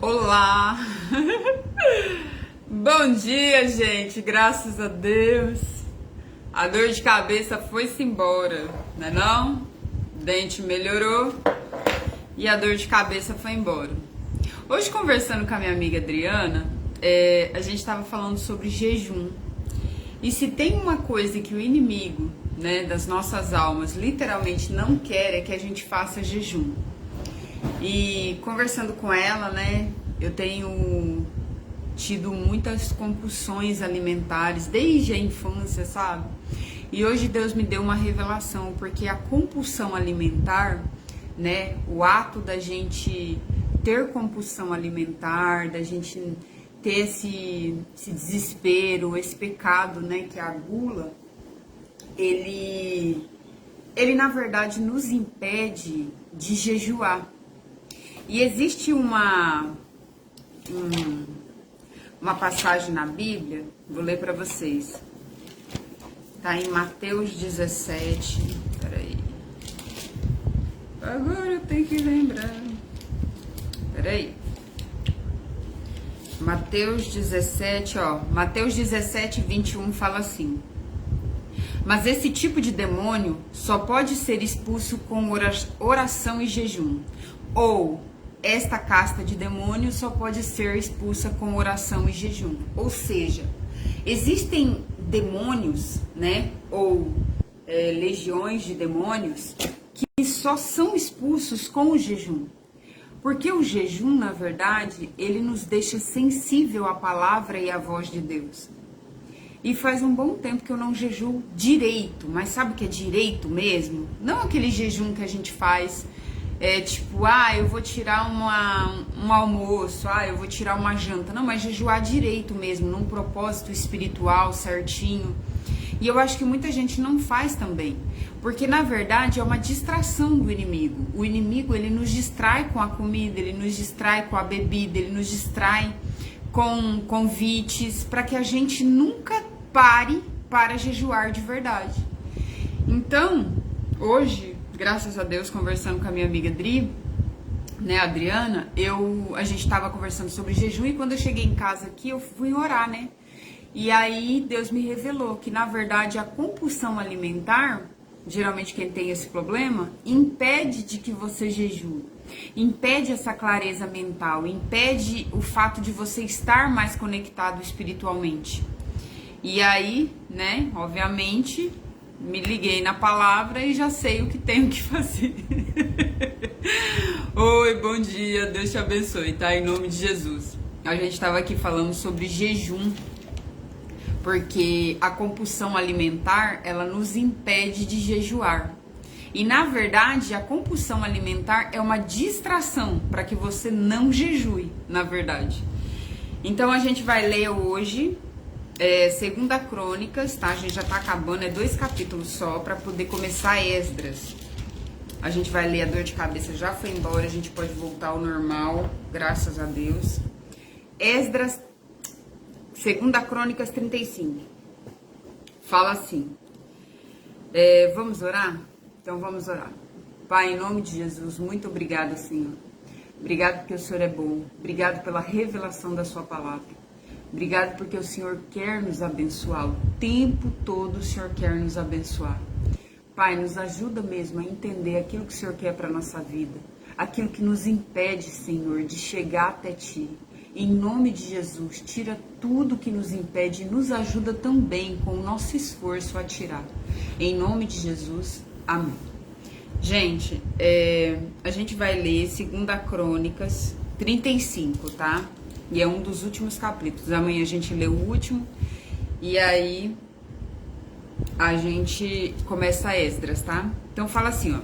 Olá! Bom dia, gente! Graças a Deus! A dor de cabeça foi-se embora, né não? O dente melhorou e a dor de cabeça foi embora. Hoje, conversando com a minha amiga Adriana, a gente estava falando sobre jejum. E se tem uma coisa que o inimigo, né, das nossas almas literalmente não quer, é que a gente faça jejum. E conversando com ela, né, eu tenho tido muitas compulsões alimentares desde a infância, sabe? E hoje Deus me deu uma revelação, porque a compulsão alimentar, né, o ato da gente ter compulsão alimentar, da gente ter esse desespero, esse pecado, né, que é a gula, ele na verdade nos impede de jejuar. E existe uma passagem na Bíblia, vou ler para vocês. Tá em Mateus 17. Peraí. Agora eu tenho que lembrar. Peraí. Mateus 17, ó. Mateus 17, 21 fala assim: mas esse tipo de demônio só pode ser expulso com oração e jejum. Ou esta casta de demônios só pode ser expulsa com oração e jejum. Ou seja, existem demônios, né? Ou legiões de demônios que só são expulsos com o jejum. Porque o jejum, na verdade, ele nos deixa sensível à palavra e à voz de Deus. E faz um bom tempo que eu não jejuo direito, mas sabe o que é direito mesmo? Não aquele jejum que a gente faz, tipo, eu vou tirar um almoço, eu vou tirar uma janta. Não, mas jejuar direito mesmo, num propósito espiritual certinho. E eu acho que muita gente não faz também, porque na verdade é uma distração do inimigo. O inimigo, ele nos distrai com a comida, ele nos distrai com a bebida, ele nos distrai com convites, para que a gente nunca pare para jejuar de verdade. Então, hoje, graças a Deus, conversando com a minha amiga Dri, né, Adriana, a gente estava conversando sobre jejum, e quando eu cheguei em casa aqui, eu fui orar, né? E aí Deus me revelou que, na verdade, a compulsão alimentar, geralmente quem tem esse problema, impede de que você jejue. Impede essa clareza mental, impede o fato de você estar mais conectado espiritualmente. E aí, né, obviamente, me liguei na palavra e já sei o que tenho que fazer. Oi, bom dia, Deus te abençoe, tá? Em nome de Jesus. A gente estava aqui falando sobre jejum, porque a compulsão alimentar, ela nos impede de jejuar. E na verdade, a compulsão alimentar é uma distração para que você não jejue, na verdade. Então a gente vai ler hoje, 2 Crônicas, tá? A gente já tá acabando, 2 capítulos só, para poder começar Esdras. A gente vai ler, a dor de cabeça já foi embora, a gente pode voltar ao normal, graças a Deus. Esdras, 2 Crônicas 35. Fala assim, vamos orar? Então vamos orar. Pai, em nome de Jesus, muito obrigada, Senhor. Obrigado porque o Senhor é bom. Obrigado pela revelação da sua palavra. Obrigado porque o Senhor quer nos abençoar. O tempo todo o Senhor quer nos abençoar. Pai, nos ajuda mesmo a entender aquilo que o Senhor quer para a nossa vida. Aquilo que nos impede, Senhor, de chegar até Ti. Em nome de Jesus, tira tudo que nos impede e nos ajuda também com o nosso esforço a tirar. Em nome de Jesus, amém. Gente, a gente vai ler 2 Crônicas 35, tá? E é um dos últimos capítulos. Amanhã a gente lê o último e aí a gente começa Esdras, tá? Então fala assim, ó.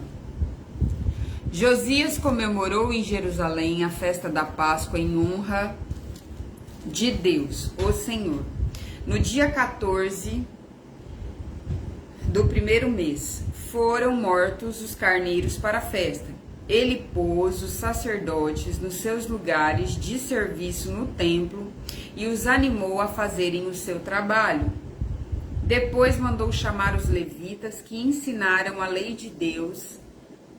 Josias comemorou em Jerusalém a festa da Páscoa em honra de Deus, o Senhor. No dia 14 do primeiro mês, foram mortos os carneiros para a festa. Ele pôs os sacerdotes nos seus lugares de serviço no templo e os animou a fazerem o seu trabalho. Depois mandou chamar os levitas que ensinaram a lei de Deus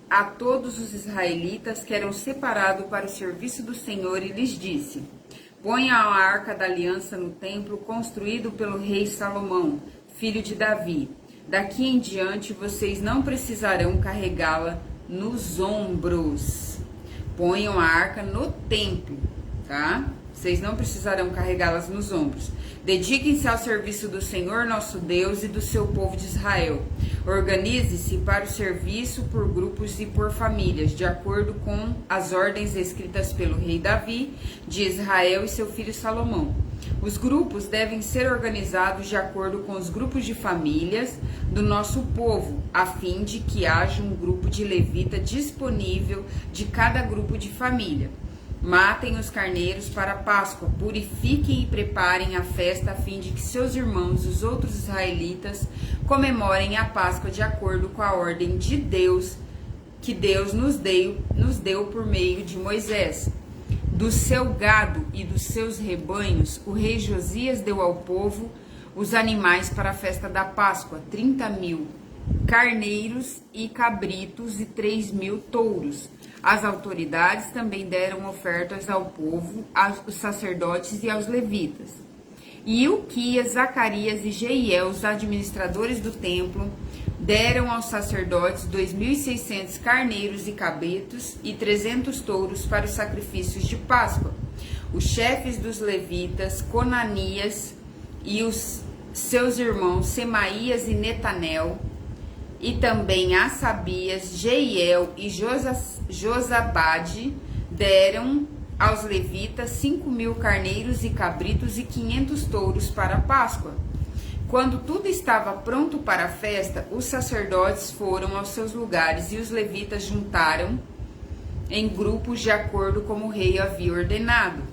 a todos os israelitas que eram separados para o serviço do Senhor e lhes disse: ponha a arca da aliança no templo construído pelo rei Salomão, filho de Davi. Daqui em diante vocês não precisarão carregá-la nos ombros. Ponham a arca no templo, tá? Vocês não precisarão carregá-las nos ombros. Dediquem-se ao serviço do Senhor nosso Deus e do seu povo de Israel. Organize-se para o serviço por grupos e por famílias, de acordo com as ordens escritas pelo rei Davi, de Israel e seu filho Salomão. Os grupos devem ser organizados de acordo com os grupos de famílias do nosso povo, a fim de que haja um grupo de levita disponível de cada grupo de família. Matem os carneiros para a Páscoa, purifiquem e preparem a festa a fim de que seus irmãos, os outros israelitas, comemorem a Páscoa de acordo com a ordem de Deus, que Deus nos deu por meio de Moisés. Do seu gado e dos seus rebanhos, o rei Josias deu ao povo os animais para a festa da Páscoa, 30.000 carneiros e cabritos e 3.000 touros. As autoridades também deram ofertas ao povo, aos sacerdotes e aos levitas. E Ilquias, Zacarias e Jeiel, os administradores do templo, deram aos sacerdotes 2.600 carneiros e cabritos e 300 touros para os sacrifícios de Páscoa. Os chefes dos levitas, Conanias e os seus irmãos Semaías e Netanel, e também Assabias, Jeiel e Josabade, deram aos levitas 5.000 carneiros e cabritos e 500 touros para a Páscoa. Quando tudo estava pronto para a festa, os sacerdotes foram aos seus lugares e os levitas juntaram em grupos de acordo como o rei havia ordenado.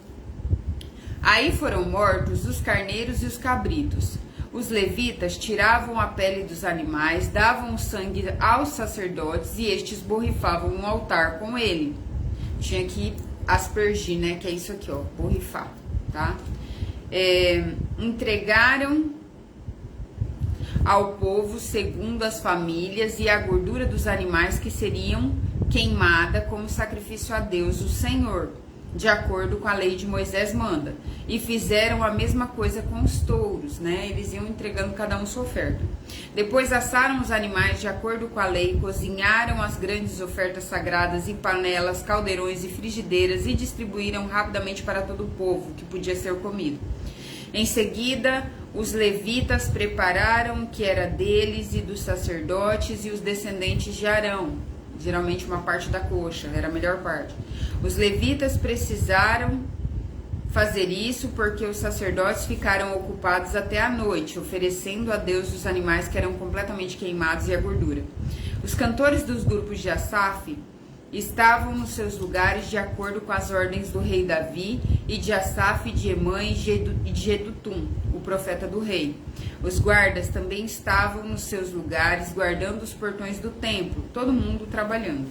Aí foram mortos os carneiros e os cabritos. Os levitas tiravam a pele dos animais, davam o sangue aos sacerdotes e estes borrifavam um altar com ele. Tinha que aspergir, né? Que é isso aqui, ó, borrifar, tá? Entregaram ao povo segundo as famílias e a gordura dos animais que seriam queimada como sacrifício a Deus, o Senhor, de acordo com a lei de Moisés manda. E fizeram a mesma coisa com os touros, né? Eles iam entregando cada um sua oferta. Depois assaram os animais de acordo com a lei, cozinharam as grandes ofertas sagradas em panelas, caldeirões e frigideiras e distribuíram rapidamente para todo o povo que podia ser comido. Em seguida, os levitas prepararam o que era deles e dos sacerdotes e os descendentes de Arão, geralmente uma parte da coxa, era a melhor parte. Os levitas precisaram fazer isso porque os sacerdotes ficaram ocupados até a noite, oferecendo a Deus os animais que eram completamente queimados e a gordura. Os cantores dos grupos de Asaf estavam nos seus lugares de acordo com as ordens do rei Davi e de Asaf, de Emã e de Jedutum, o profeta do rei. Os guardas também estavam nos seus lugares, guardando os portões do templo, todo mundo trabalhando.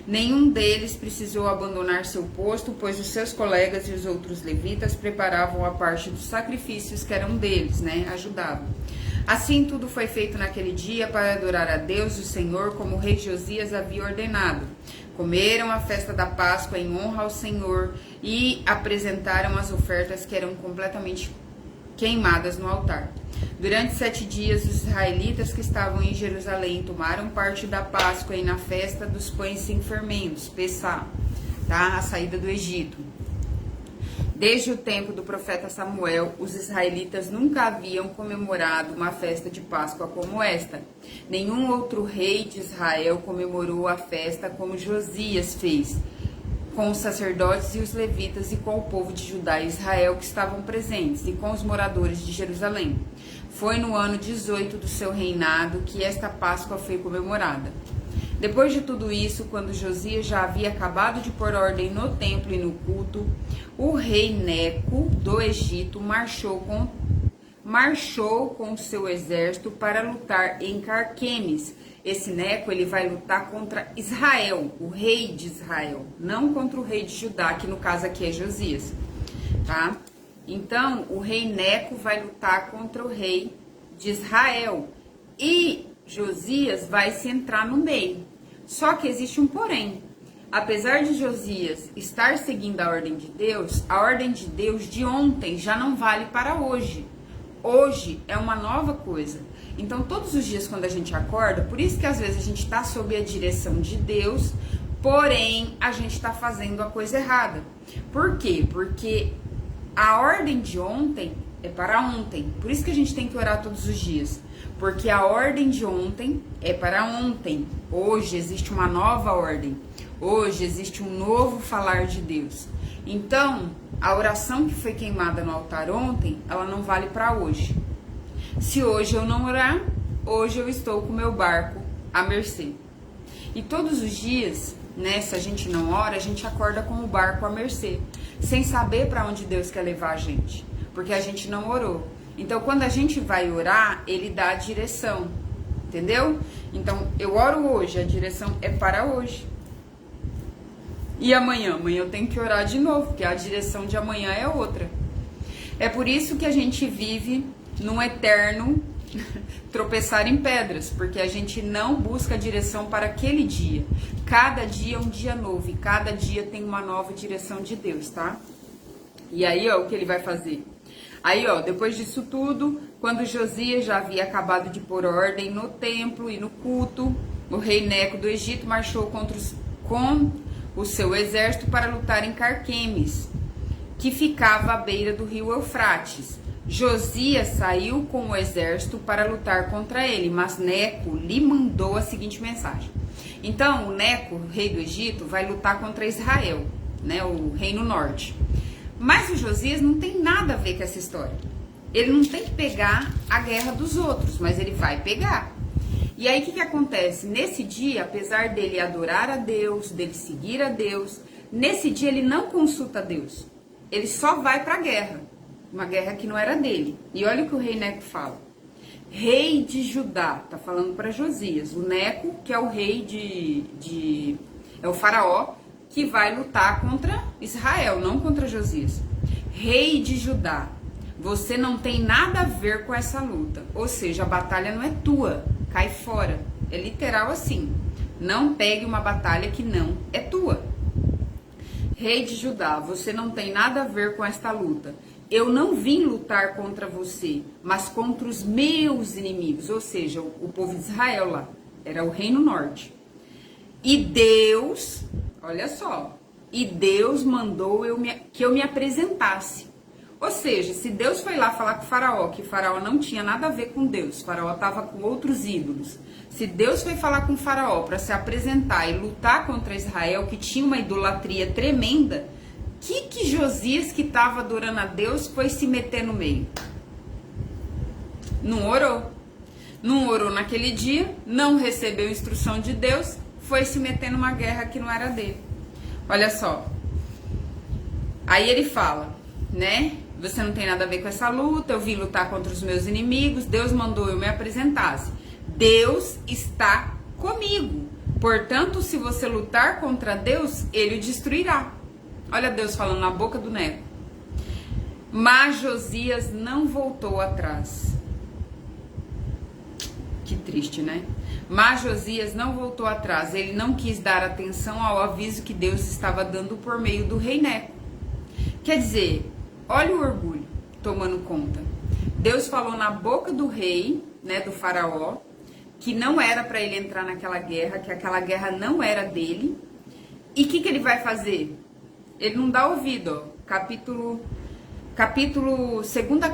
Nenhum deles precisou abandonar seu posto, pois os seus colegas e os outros levitas preparavam a parte dos sacrifícios que eram deles, né? Ajudavam. Assim tudo foi feito naquele dia para adorar a Deus, o Senhor, como o rei Josias havia ordenado. Comeram a festa da Páscoa em honra ao Senhor e apresentaram as ofertas que eram completamente queimadas no altar. Durante 7 dias, os israelitas que estavam em Jerusalém tomaram parte da Páscoa e na festa dos pães sem fermentos, Pessá, tá? A saída do Egito. Desde o tempo do profeta Samuel, os israelitas nunca haviam comemorado uma festa de Páscoa como esta. Nenhum outro rei de Israel comemorou a festa como Josias fez, com os sacerdotes e os levitas e com o povo de Judá e Israel que estavam presentes, e com os moradores de Jerusalém. Foi no ano 18 do seu reinado que esta Páscoa foi comemorada. Depois de tudo isso, quando Josias já havia acabado de pôr ordem no templo e no culto, o rei Neco do Egito marchou com seu exército para lutar em Carquemes. Esse Neco, ele vai lutar contra Israel, o rei de Israel, não contra o rei de Judá, que no caso aqui é Josias, tá? Então, o rei Neco vai lutar contra o rei de Israel e Josias vai se entrar no meio. Só que existe um porém. Apesar de Josias estar seguindo a ordem de Deus de ontem já não vale para hoje. Hoje é uma nova coisa. Então, todos os dias quando a gente acorda, por isso que às vezes a gente está sob a direção de Deus, porém a gente está fazendo a coisa errada. Por quê? Porque a ordem de ontem é para ontem. Por isso que a gente tem que orar todos os dias. Porque a ordem de ontem é para ontem. Hoje existe uma nova ordem. Hoje existe um novo falar de Deus. Então, a oração que foi queimada no altar ontem, ela não vale para hoje. Se hoje eu não orar, hoje eu estou com o meu barco à mercê. E todos os dias, né, se a gente não ora, a gente acorda com o barco à mercê, sem saber para onde Deus quer levar a gente, porque a gente não orou. Então, quando a gente vai orar, ele dá a direção, entendeu? Então, eu oro hoje, a direção é para hoje. E amanhã? Amanhã eu tenho que orar de novo, porque a direção de amanhã é outra. É por isso que a gente vive num eterno tropeçar em pedras, porque a gente não busca a direção para aquele dia. Cada dia é um dia novo e cada dia tem uma nova direção de Deus, tá? E aí, ó, o que ele vai fazer? Aí, ó, depois disso tudo, quando Josias já havia acabado de pôr ordem no templo e no culto, o rei Neco do Egito marchou com o seu exército para lutar em Carquemes, que ficava à beira do rio Eufrates. Josias saiu com o exército para lutar contra ele, mas Neco lhe mandou a seguinte mensagem. Então, o Neco, rei do Egito, vai lutar contra Israel, né, o reino norte. Mas o Josias não tem nada a ver com essa história. Ele não tem que pegar a guerra dos outros, mas ele vai pegar. E aí, o que acontece? Nesse dia, apesar dele adorar a Deus, dele seguir a Deus, nesse dia ele não consulta Deus. Ele só vai para a guerra. Uma guerra que não era dele. E olha o que o rei Neco fala. Rei de Judá, tá falando para Josias. O Neco, que é o rei é o faraó, que vai lutar contra Israel, não contra Josias. Rei de Judá, você não tem nada a ver com essa luta. Ou seja, a batalha não é tua. Cai fora. É literal assim. Não pegue uma batalha que não é tua. Rei de Judá, você não tem nada a ver com esta luta. Eu não vim lutar contra você, mas contra os meus inimigos. Ou seja, o povo de Israel lá. Era o reino norte. E Deus, olha só. E Deus mandou que eu me apresentasse. Ou seja, se Deus foi lá falar com o faraó, que o faraó não tinha nada a ver com Deus, o faraó estava com outros ídolos. Se Deus foi falar com o faraó para se apresentar e lutar contra Israel, que tinha uma idolatria tremenda, que Josias, que estava adorando a Deus, foi se meter no meio? Não orou. Não orou naquele dia, não recebeu instrução de Deus, foi se meter numa guerra que não era dele. Olha só. Aí ele fala, né? Você não tem nada a ver com essa luta, eu vim lutar contra os meus inimigos, Deus mandou eu me apresentasse. Deus está comigo. Portanto, se você lutar contra Deus, ele o destruirá. Olha Deus falando na boca do Neco. Mas Josias não voltou atrás. Que triste, né? Mas Josias não voltou atrás. Ele não quis dar atenção ao aviso que Deus estava dando por meio do rei Neco. Quer dizer, olha o orgulho tomando conta. Deus falou na boca do rei, né, do faraó, que não era para ele entrar naquela guerra, que aquela guerra não era dele. E o que ele vai fazer? Ele não dá ouvido, ó. Capítulo 2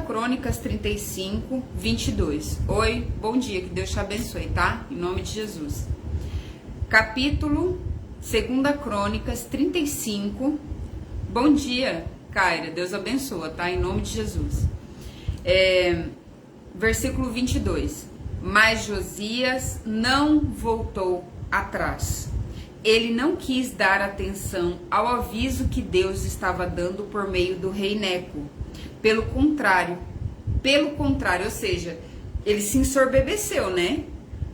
Crônicas 35, 22. Oi, bom dia, que Deus te abençoe, tá? Em nome de Jesus. Capítulo 2 Crônicas 35. Bom dia, Caira, Deus abençoa, tá? Em nome de Jesus. Versículo 22. Mas Josias não voltou atrás. Ele não quis dar atenção ao aviso que Deus estava dando por meio do rei Neco. Pelo contrário, ou seja, ele se ensoberbeceu, né?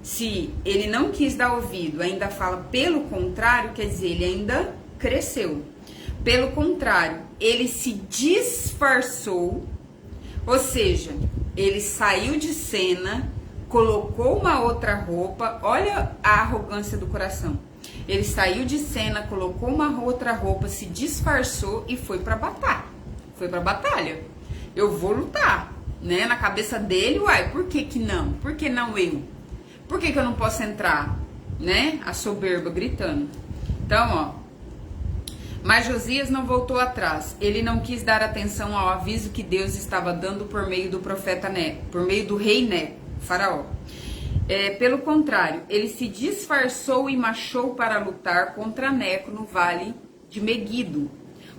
Se ele não quis dar ouvido, ainda fala pelo contrário, quer dizer, ele ainda cresceu. Pelo contrário, ele se disfarçou, ou seja, ele saiu de cena, colocou uma outra roupa. Olha a arrogância do coração. Ele saiu de cena, colocou uma outra roupa, se disfarçou e foi pra batalha. Foi pra batalha. Eu vou lutar, né? Na cabeça dele, uai, por que que não? Por que não eu? Por que que eu não posso entrar? Né? A soberba gritando. Então, ó. Mas Josias não voltou atrás. Ele não quis dar atenção ao aviso que Deus estava dando por meio do profeta Neco, por meio do rei Neco, faraó. Pelo contrário, ele se disfarçou e marchou para lutar contra Neco no vale de Meguido.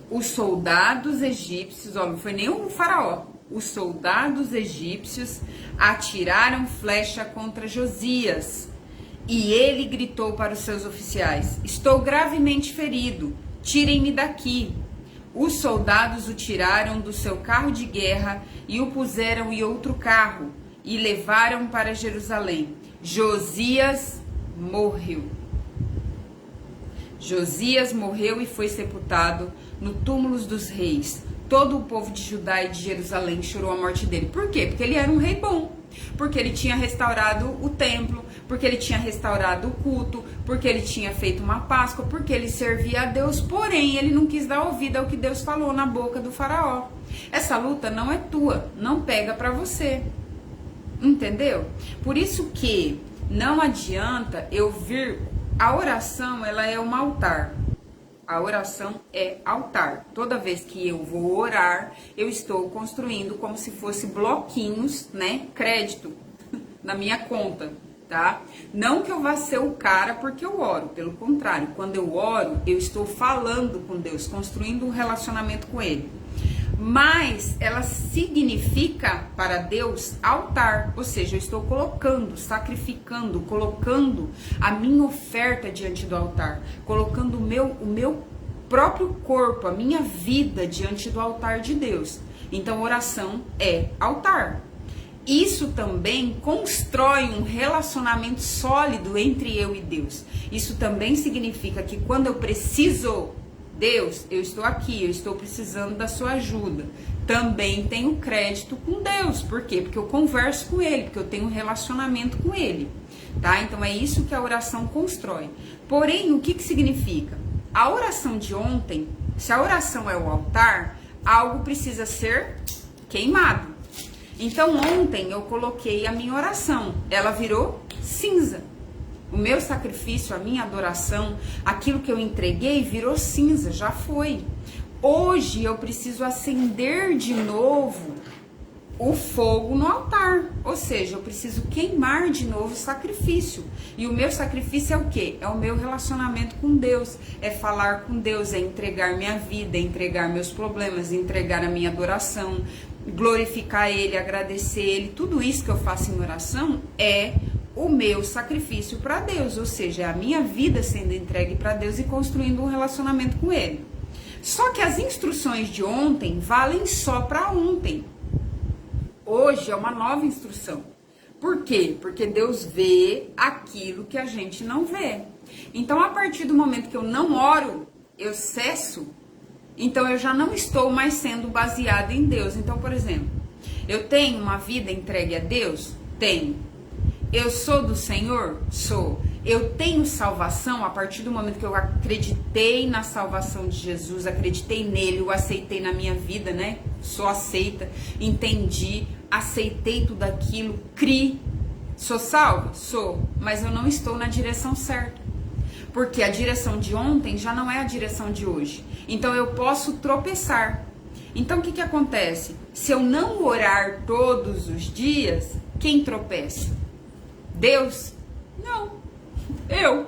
Os soldados egípcios, ó, não foi nem o faraó, os soldados egípcios atiraram flecha contra Josias. E ele gritou para os seus oficiais: estou gravemente ferido, tirem-me daqui. Os soldados o tiraram do seu carro de guerra e o puseram em outro carro e levaram para Jerusalém. Josias morreu. Josias morreu e foi sepultado no túmulo dos reis. Todo o povo de Judá e de Jerusalém chorou a morte dele. Por quê? Porque ele era um rei bom. Porque ele tinha restaurado o templo, porque ele tinha restaurado o culto, porque ele tinha feito uma Páscoa, porque ele servia a Deus, porém ele não quis dar ouvido ao que Deus falou na boca do faraó. Essa luta não é tua, não pega pra você. Entendeu? Por isso que não adianta eu vir... A oração, ela é um altar. A oração é altar. Toda vez que eu vou orar, eu estou construindo como se fosse bloquinhos, né? Crédito na minha conta, tá? Não que eu vá ser o cara porque eu oro. Pelo contrário, quando eu oro, eu estou falando com Deus, construindo um relacionamento com Ele. Mas ela significa para Deus altar, ou seja, eu estou colocando, sacrificando, colocando a minha oferta diante do altar, colocando o meu próprio corpo, a minha vida diante do altar de Deus. Então, oração é altar. Isso também constrói um relacionamento sólido entre eu e Deus. Isso também significa que quando eu preciso... Deus, eu estou aqui, eu estou precisando da sua ajuda. Também tenho crédito com Deus. Por quê? Porque eu converso com Ele, porque eu tenho um relacionamento com Ele. Tá? Então é isso que a oração constrói. Porém, o que significa? A oração de ontem, se a oração é o altar, algo precisa ser queimado. Então ontem eu coloquei a minha oração, ela virou cinza. O meu sacrifício, a minha adoração, aquilo que eu entreguei virou cinza, já foi. Hoje eu preciso acender de novo o fogo no altar. Ou seja, eu preciso queimar de novo o sacrifício. E o meu sacrifício é o quê? É o meu relacionamento com Deus. É falar com Deus, é entregar minha vida, é entregar meus problemas, entregar a minha adoração, glorificar Ele, agradecer Ele. Tudo isso que eu faço em oração é o meu sacrifício para Deus, ou seja, é a minha vida sendo entregue para Deus e construindo um relacionamento com Ele. Só que as instruções de ontem valem só para ontem. Hoje é uma nova instrução. Por quê? Porque Deus vê aquilo que a gente não vê. Então, a partir do momento que eu não oro, eu cesso, então eu já não estou mais sendo baseada em Deus. Então, por exemplo, eu tenho uma vida entregue a Deus? Tenho. Eu sou do Senhor? Sou. Eu tenho salvação a partir do momento que eu acreditei na salvação de Jesus, acreditei nele, o aceitei na minha vida, né? Sou aceita, entendi, aceitei tudo aquilo, criei. Sou salva? Sou. Mas eu não estou na direção certa. Porque a direção de ontem já não é a direção de hoje. Então eu posso tropeçar. Então o que acontece? Se eu não orar todos os dias, quem tropeça? Deus? Não, eu.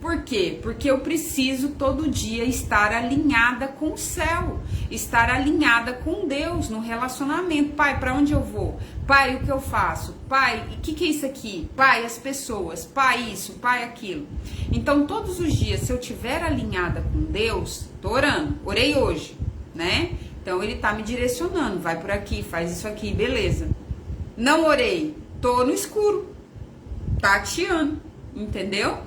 Por quê? Porque eu preciso todo dia estar alinhada com o céu, estar alinhada com Deus no relacionamento. Pai, para onde eu vou? Pai, o que eu faço? Pai, o que é isso aqui? Pai, as pessoas. Pai, isso. Pai, aquilo. Então, todos os dias, se eu estiver alinhada com Deus, tô orando. Orei hoje, né? Então, Ele tá me direcionando. Vai por aqui, faz isso aqui, beleza. Não orei, tô no escuro. Tateando, entendeu?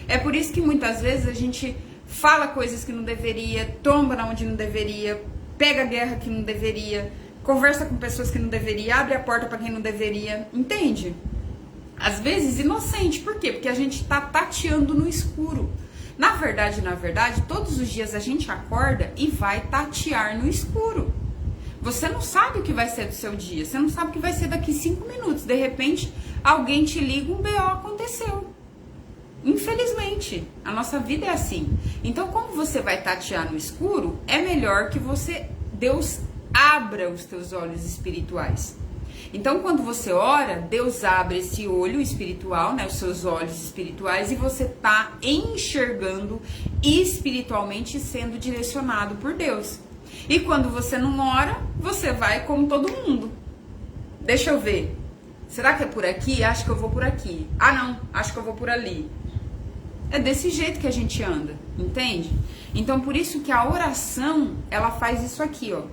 É por isso que muitas vezes a gente fala coisas que não deveria, tomba na onde não deveria, pega guerra que não deveria, conversa com pessoas que não deveria, abre a porta para quem não deveria, entende? Às vezes inocente, por quê? Porque a gente tá tateando no escuro. Na verdade, todos os dias a gente acorda e vai tatear no escuro. Você não sabe o que vai ser do seu dia, você não sabe o que vai ser daqui 5 minutos. De repente, alguém te liga, um BO aconteceu. Infelizmente, a nossa vida é assim. Então, como você vai tatear no escuro, é melhor que Deus abra os teus olhos espirituais. Então, quando você ora, Deus abre esse olho espiritual, né, os seus olhos espirituais, e você tá enxergando espiritualmente, sendo direcionado por Deus. E quando você não ora, você vai como todo mundo. Deixa eu ver. Será que é por aqui? Acho que eu vou por aqui. Ah, não. Acho que eu vou por ali. É desse jeito que a gente anda, entende? Então, por isso que a oração, ela faz isso aqui, ó.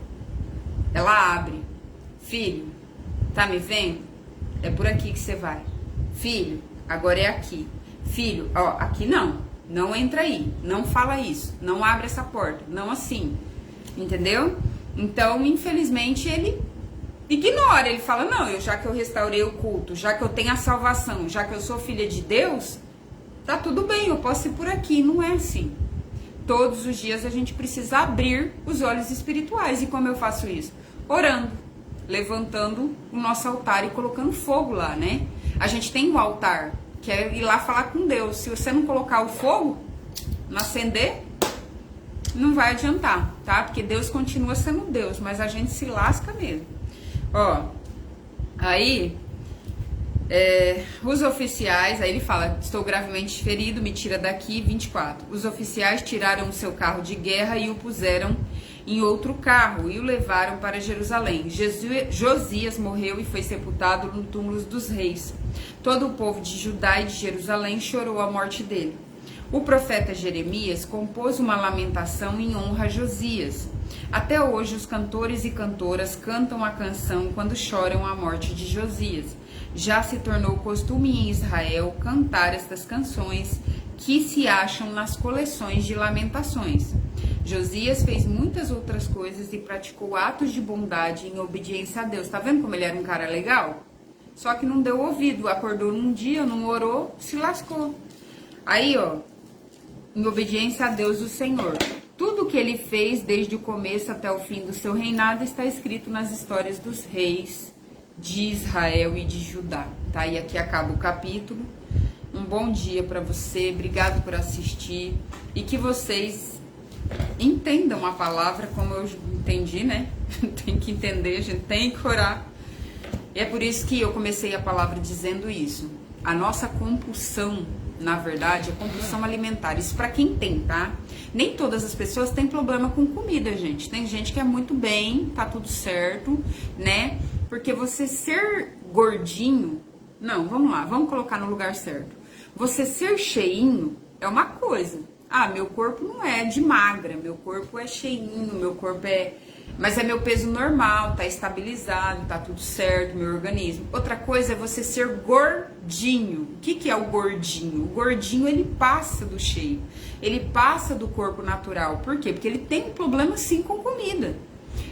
Ela abre. Filho, tá me vendo? É por aqui que você vai. Filho, agora é aqui. Filho, ó, aqui não. Não entra aí. Não fala isso. Não abre essa porta. Não assim. Entendeu? Então, infelizmente, ele ignora. Ele fala, não, já que eu restaurei o culto, já que eu tenho a salvação, já que eu sou filha de Deus, tá tudo bem, eu posso ir por aqui. Não é assim. Todos os dias a gente precisa abrir os olhos espirituais. E como eu faço isso? Orando, levantando o nosso altar e colocando fogo lá, né? A gente tem um altar, que é ir lá falar com Deus. Se você não colocar o fogo, não acender, não vai adiantar, tá? Porque Deus continua sendo Deus, mas a gente se lasca mesmo. Ó, aí, os oficiais, aí ele fala, estou gravemente ferido, me tira daqui, 24. Os oficiais tiraram o seu carro de guerra e o puseram em outro carro e o levaram para Jerusalém. Josias morreu e foi sepultado no túmulo dos reis. Todo o povo de Judá e de Jerusalém chorou a morte dele. O profeta Jeremias compôs uma lamentação em honra a Josias. Até hoje, os cantores e cantoras cantam a canção quando choram a morte de Josias. Já se tornou costume em Israel cantar estas canções que se acham nas coleções de lamentações. Josias fez muitas outras coisas e praticou atos de bondade em obediência a Deus. Tá vendo como ele era um cara legal? Só que não deu ouvido, acordou num dia, não orou, se lascou. Aí, ó, em obediência a Deus, o Senhor. Tudo que ele fez desde o começo até o fim do seu reinado está escrito nas histórias dos reis de Israel e de Judá. Tá? E aqui acaba o capítulo. Um bom dia para você, obrigado por assistir e que vocês entendam a palavra como eu entendi, né? Tem que entender, a gente tem que orar. E é por isso que eu comecei a palavra dizendo isso. A nossa compulsão, na verdade, é compulsão alimentar. Isso para quem tem, tá? Nem todas as pessoas têm problema com comida, gente. Tem gente que é muito bem, tá tudo certo, né? Porque você ser gordinho... Não, vamos lá, vamos colocar no lugar certo. Você ser cheinho é uma coisa. Ah, meu corpo não é de magra, meu corpo é cheinho, meu corpo é... Mas é meu peso normal, tá estabilizado, tá tudo certo, meu organismo. Outra coisa é você ser gordinho. O que é o gordinho? O gordinho, ele passa do cheio. Ele passa do corpo natural. Por quê? Porque ele tem um problema, sim, com comida.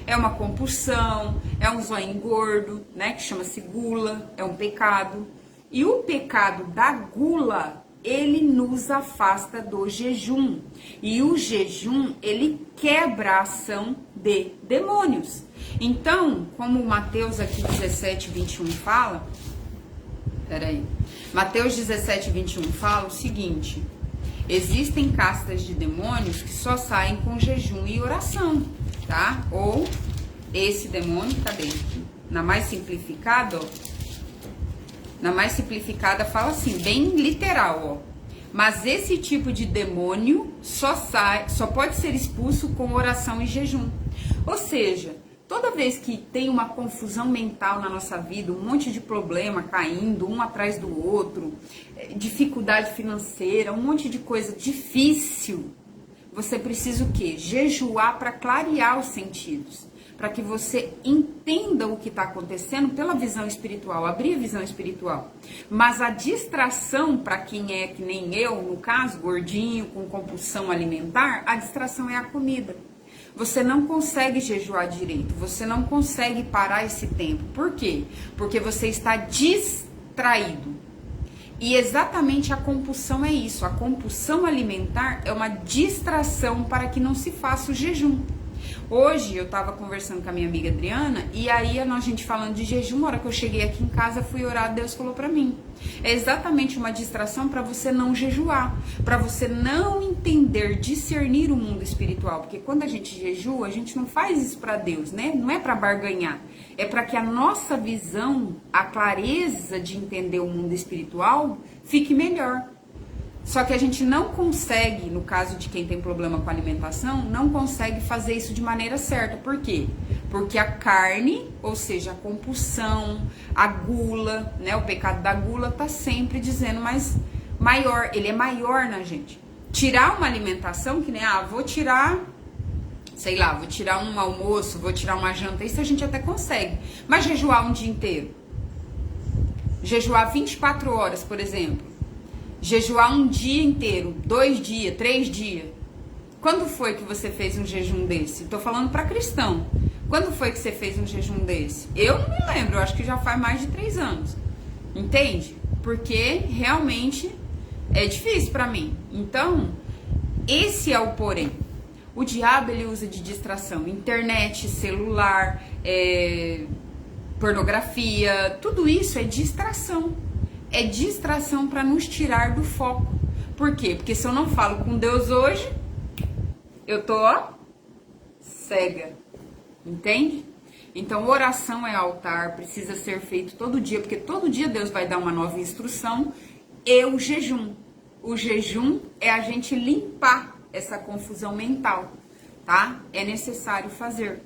É uma compulsão, é um zóio gordo, né? Que chama-se gula, é um pecado. E o pecado da gula, ele nos afasta do jejum. E o jejum, ele quebra a ação de demônios. Então, como Mateus aqui 17, 21 fala... Peraí. Mateus 17, 21 fala o seguinte... Existem castas de demônios que só saem com jejum e oração, tá? Ou esse demônio, cadê? Na mais simplificada, ó. Na mais simplificada fala assim, bem literal, ó. Mas esse tipo de demônio só pode ser expulso com oração e jejum. Ou seja, toda vez que tem uma confusão mental na nossa vida, um monte de problema caindo um atrás do outro, dificuldade financeira, um monte de coisa difícil, você precisa o quê? Jejuar para clarear os sentidos. Para que você entenda o que está acontecendo pela visão espiritual, abrir a visão espiritual. Mas a distração, para quem é que nem eu, no caso, gordinho, com compulsão alimentar, a distração é a comida. Você não consegue jejuar direito, você não consegue parar esse tempo. Por quê? Porque você está distraído. E exatamente a compulsão é isso. A compulsão alimentar é uma distração para que não se faça o jejum. Hoje eu tava conversando com a minha amiga Adriana e aí a gente falando de jejum, na hora que eu cheguei aqui em casa, fui orar, Deus falou pra mim. É exatamente uma distração para você não jejuar, para você não entender, discernir o mundo espiritual, porque quando a gente jejua, a gente não faz isso para Deus, né? Não é para barganhar, é para que a nossa visão, a clareza de entender o mundo espiritual fique melhor. Só que a gente não consegue, no caso de quem tem problema com alimentação, não consegue fazer isso de maneira certa. Por quê? Porque a carne, ou seja, a compulsão, a gula, né, o pecado da gula tá sempre dizendo mais maior, ele é maior na gente. Tirar uma alimentação que nem, vou tirar, sei lá, vou tirar um almoço, vou tirar uma janta, isso a gente até consegue. Mas jejuar um dia inteiro, jejuar 24 horas, por exemplo, jejuar um dia inteiro, 2 dias, 3 dias. Quando foi que você fez um jejum desse? Tô falando para cristão. Quando foi que você fez um jejum desse? Eu não me lembro, eu acho que já faz mais de 3 anos. Entende? Porque realmente é difícil para mim. Então, esse é o porém. O diabo, ele usa de distração. Internet, celular, pornografia, tudo isso é distração. É distração para nos tirar do foco. Por quê? Porque se eu não falo com Deus hoje, eu tô cega. Entende? Então, oração é altar, precisa ser feito todo dia, porque todo dia Deus vai dar uma nova instrução. E o jejum. O jejum é a gente limpar essa confusão mental, tá? É necessário fazer.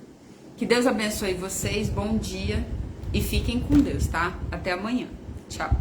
Que Deus abençoe vocês, bom dia e fiquem com Deus, tá? Até amanhã. Tchau.